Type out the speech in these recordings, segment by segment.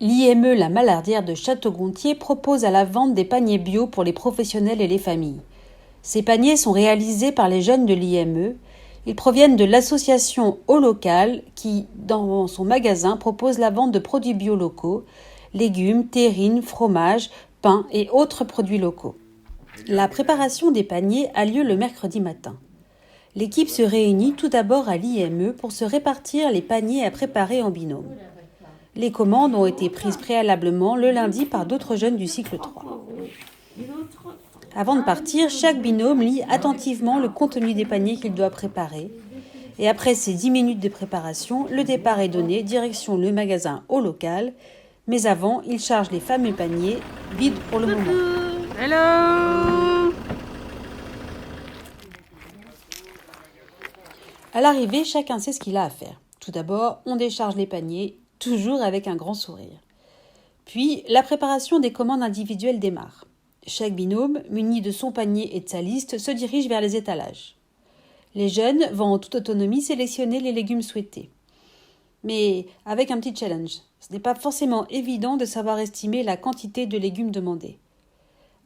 L'IME La Malardière de Château-Gontier propose à la vente des paniers bio pour les professionnels et les familles. Ces paniers sont réalisés par les jeunes de l'IME. Ils proviennent de l'association Au Local qui, dans son magasin, propose la vente de produits bio locaux, légumes, terrines, fromages, pains et autres produits locaux. La préparation des paniers a lieu le mercredi matin. L'équipe se réunit tout d'abord à l'IME pour se répartir les paniers à préparer en binôme. Les commandes ont été prises préalablement le lundi par d'autres jeunes du cycle 3. Avant de partir, chaque binôme lit attentivement le contenu des paniers qu'il doit préparer. Et après ces 10 minutes de préparation, le départ est donné, direction le magasin Au Local. Mais avant, ils chargent les fameux paniers, vides pour le moment. Hello! À l'arrivée, chacun sait ce qu'il a à faire. Tout d'abord, on décharge les paniers, toujours avec un grand sourire. Puis, la préparation des commandes individuelles démarre. Chaque binôme, muni de son panier et de sa liste, se dirige vers les étalages. Les jeunes vont en toute autonomie sélectionner les légumes souhaités. Mais avec un petit challenge. Ce n'est pas forcément évident de savoir estimer la quantité de légumes demandés.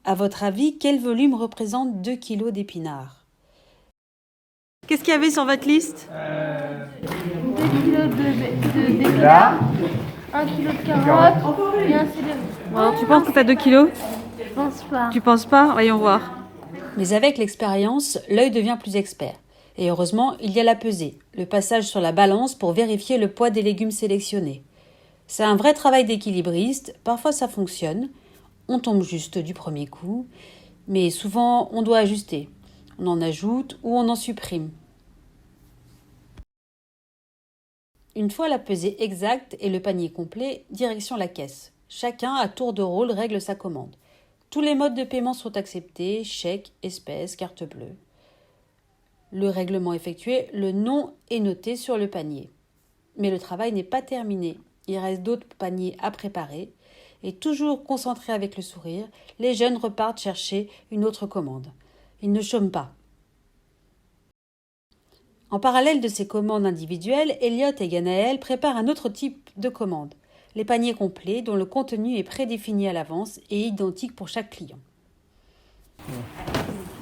À votre avis, quel volume représente 2 kg d'épinards ? Qu'est-ce qu'il y avait sur votre liste? 2 kilos d'épinards, 1 kilo de carottes et un céleri. Alors, tu penses que tu as 2 kilos? Je pense pas. Tu penses pas? Voyons voir. Mais avec l'expérience, l'œil devient plus expert. Et heureusement, il y a la pesée, le passage sur la balance pour vérifier le poids des légumes sélectionnés. C'est un vrai travail d'équilibriste, parfois ça fonctionne, on tombe juste du premier coup, mais souvent on doit ajuster. On en ajoute ou on en supprime. Une fois la pesée exacte et le panier complet, direction la caisse. Chacun, à tour de rôle, règle sa commande. Tous les modes de paiement sont acceptés, chèque, espèces, carte bleue. Le règlement effectué, le nom est noté sur le panier. Mais le travail n'est pas terminé. Il reste d'autres paniers à préparer. Et toujours concentrés avec le sourire, les jeunes repartent chercher une autre commande. Ils ne chôment pas. En parallèle de ces commandes individuelles, Elliot et Ganaël préparent un autre type de commande. Les paniers complets dont le contenu est prédéfini à l'avance et identique pour chaque client.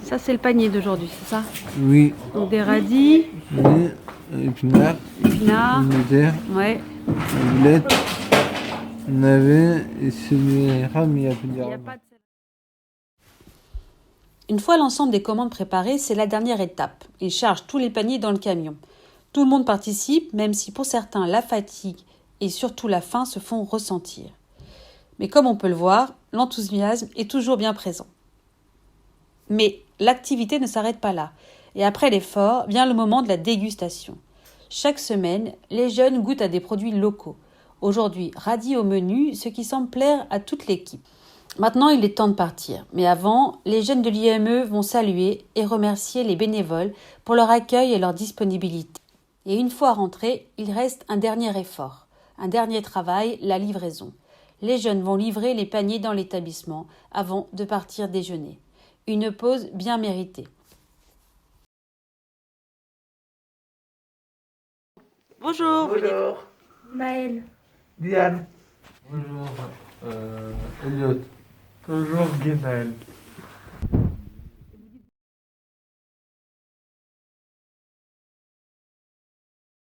Ça, c'est le panier d'aujourd'hui, c'est ça? Oui, Donc des radis, épinards, épinards, pommes de terre, ouais. boulettes, navets et céleri mais il y a plus Il n'y a d'herbe. pas de... Une fois l'ensemble des commandes préparées, c'est la dernière étape. Ils chargent tous les paniers dans le camion. Tout le monde participe, même si pour certains la fatigue et surtout la faim se font ressentir. Mais comme on peut le voir, l'enthousiasme est toujours bien présent. Mais l'activité ne s'arrête pas là. Et après l'effort, vient le moment de la dégustation. Chaque semaine, les jeunes goûtent à des produits locaux. Aujourd'hui, radis au menu, ce qui semble plaire à toute l'équipe. Maintenant, il est temps de partir. Mais avant, les jeunes de l'IME vont saluer et remercier les bénévoles pour leur accueil et leur disponibilité. Et une fois rentrés, il reste un dernier effort, un dernier travail, la livraison. Les jeunes vont livrer les paniers dans l'établissement avant de partir déjeuner. Une pause bien méritée. Bonjour. Bonjour, Maël. Diane. Bonjour, Elliot. Bonjour Guénel.